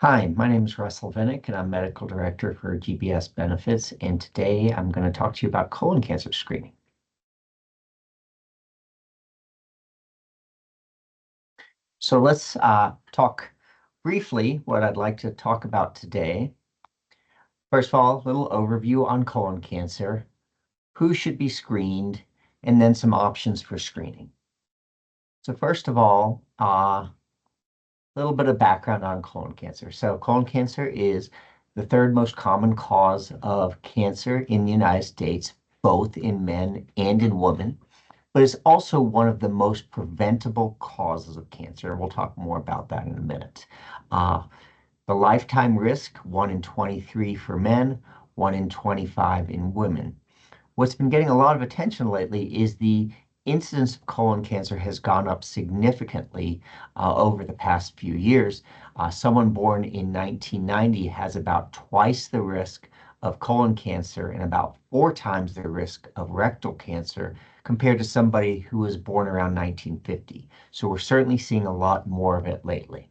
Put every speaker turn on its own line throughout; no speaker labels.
Hi, my name is Russell Vinik, and I'm Medical Director for GBS Benefits. And today I'm going to talk to you about colon cancer screening. So let's talk briefly what I'd like to talk about today. First of all, a little overview on colon cancer, who should be screened, and then some options for screening. So first of all, a little bit of background on colon cancer. So colon cancer is the third most common cause of cancer in the United States, both in men and in women, but it's also one of the most preventable causes of cancer. We'll talk more about that in a minute. Uh, the lifetime risk, 1 in 23 for men, 1 in 25 in women. What's been getting a lot of attention lately is the incidence of colon cancer has gone up significantly over the past few years. Someone born in 1990 has about twice the risk of colon cancer and about 4 times the risk of rectal cancer compared to somebody who was born around 1950. So we're certainly seeing a lot more of it lately.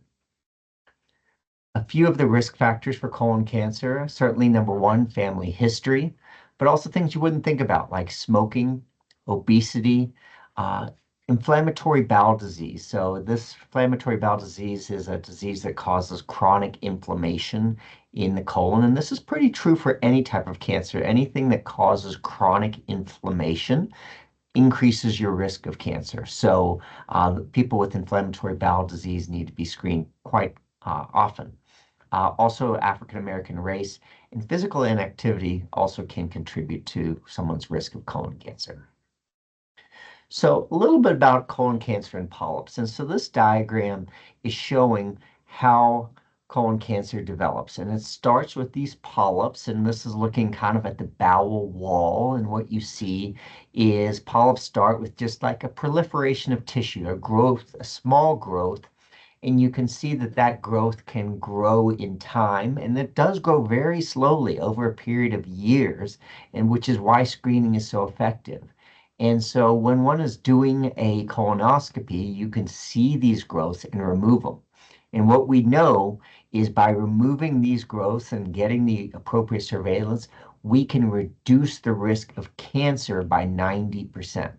A few of the risk factors for colon cancer, certainly number one, family history, but also things you wouldn't think about like smoking, obesity, uh, inflammatory bowel disease. So this inflammatory bowel disease is a disease that causes chronic inflammation in the colon. And this is pretty true for any type of cancer. Anything that causes chronic inflammation increases your risk of cancer. So people with inflammatory bowel disease need to be screened quite often. Also, African American race and physical inactivity also can contribute to someone's risk of colon cancer. So a little bit about colon cancer and polyps. And so this diagram is showing how colon cancer develops. And it starts with these polyps, and this is looking kind of at the bowel wall. And what you see is polyps start with just like a proliferation of tissue, a growth, a small growth, and you can see that that growth can grow in time, and it does grow very slowly over a period of years, and which is why screening is so effective. And so when one is doing a colonoscopy, you can see these growths and remove them. And what we know is by removing these growths and getting the appropriate surveillance, we can reduce the risk of cancer by 90%.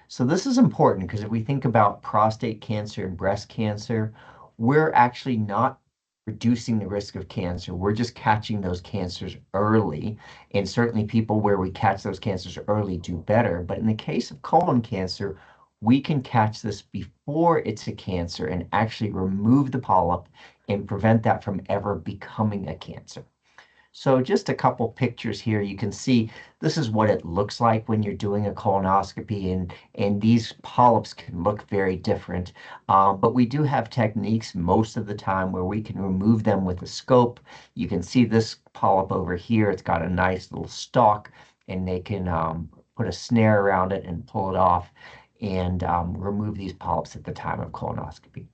So this is important because if we think about prostate cancer and breast cancer, we're actually not reducing the risk of cancer. We're just catching those cancers early. And certainly people where we catch those cancers early do better. But in the case of colon cancer, we can catch this before it's a cancer and actually remove the polyp and prevent that from ever becoming a cancer. So just a couple pictures here. You can see this is what it looks like when you're doing a colonoscopy, and these polyps can look very different. But we do have techniques most of the time where we can remove them with a scope. You can see this polyp over here. It's got a nice little stalk, and they can put a snare around it and pull it off and remove these polyps at the time of colonoscopy.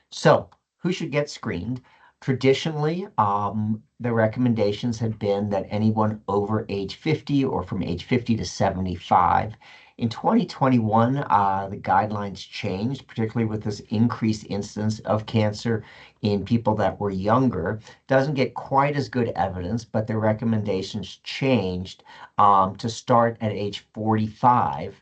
So, who should get screened? Traditionally, the recommendations have been that anyone over age 50 or from age 50 to 75. In 2021, the guidelines changed, particularly with this increased incidence of cancer in people that were younger. Doesn't get quite as good evidence, but the recommendations changed to start at age 45.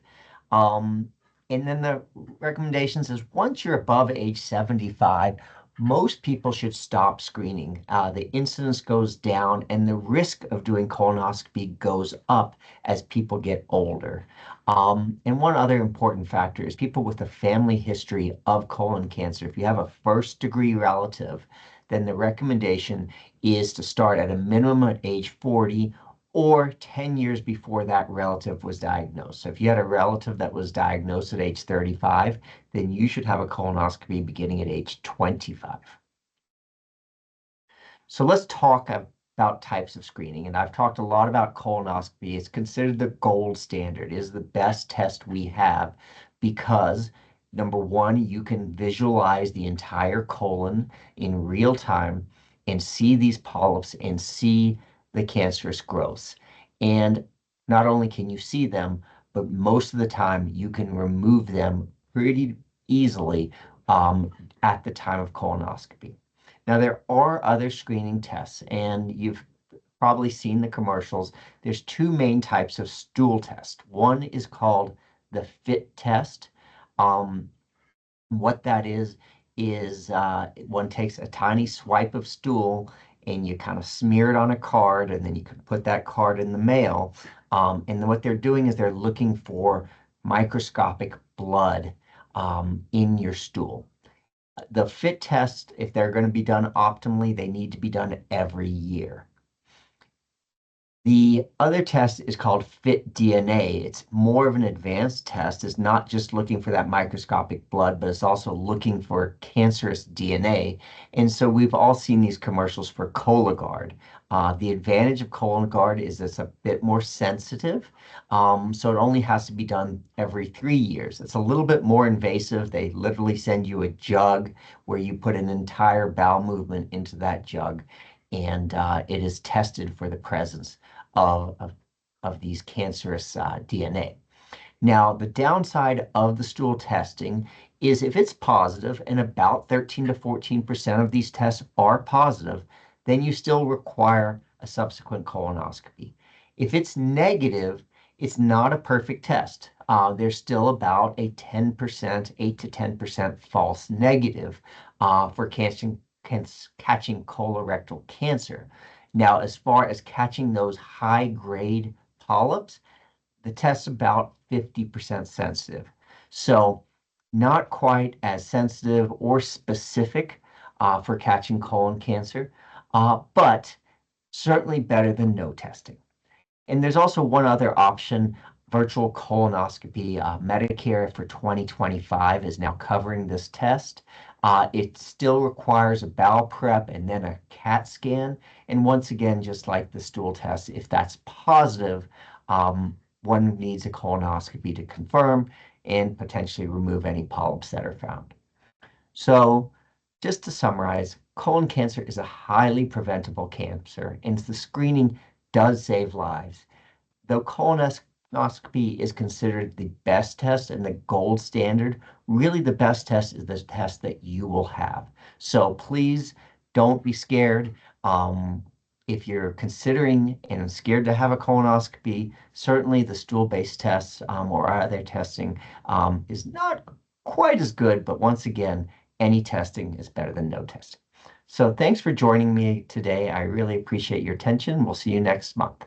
Um, and then the recommendations is once you're above age 75, most people should stop screening. The incidence goes down and the risk of doing colonoscopy goes up as people get older. And one other important factor is people with a family history of colon cancer. If you have a first degree relative, then the recommendation is to start at a minimum at age 40 or 10 years before that relative was diagnosed. So if you had a relative that was diagnosed at age 35, then you should have a colonoscopy beginning at age 25. So let's talk about types of screening. And I've talked a lot about colonoscopy. It's considered the gold standard, it is the best test we have because number one, you can visualize the entire colon in real time and see these polyps and see the cancerous growths. And not only can you see them, but most of the time you can remove them pretty easily at the time of colonoscopy. Now, there are other screening tests, and you've probably seen the commercials. There's two main types of stool test. One is called the fit test. Um, what that is one takes a tiny swipe of stool and you kind of smear it on a card, and then you can put that card in the mail. And then what they're doing is they're looking for microscopic blood in your stool. The fit tests, if they're going to be done optimally, they need to be done every year. The other test is called FIT DNA. It's more of an advanced test. It's not just looking for that microscopic blood, but it's also looking for cancerous DNA. And so we've all seen these commercials for Cologuard. The advantage of Cologuard is it's a bit more sensitive. So it only has to be done every 3 years. It's a little bit more invasive. They literally send you a jug where you put an entire bowel movement into that jug, and it is tested for the presence of, of, of these cancerous DNA. Now, the downside of the stool testing is if it's positive, and about 13 to 14% of these tests are positive, then you still require a subsequent colonoscopy. If it's negative, it's not a perfect test. There's still about a 10%, 8 to 10% false negative for catching colorectal cancer. Now, as far as catching those high-grade polyps, the test's about 50% sensitive. So not quite as sensitive or specific for catching colon cancer, but certainly better than no testing. And there's also one other option, virtual colonoscopy. Medicare for 2025 is now covering this test. It still requires a bowel prep and then a CAT scan. And once again, just like the stool test, if that's positive, one needs a colonoscopy to confirm and potentially remove any polyps that are found. So just to summarize, colon cancer is a highly preventable cancer, and the screening does save lives. Though colonoscopy is considered the best test and the gold standard, really the best test is the test that you will have. So please don't be scared. If you're considering and scared to have a colonoscopy, certainly the stool-based tests or other testing is not quite as good, but once again, any testing is better than no testing. So thanks for joining me today. I really appreciate your attention. We'll see you next month.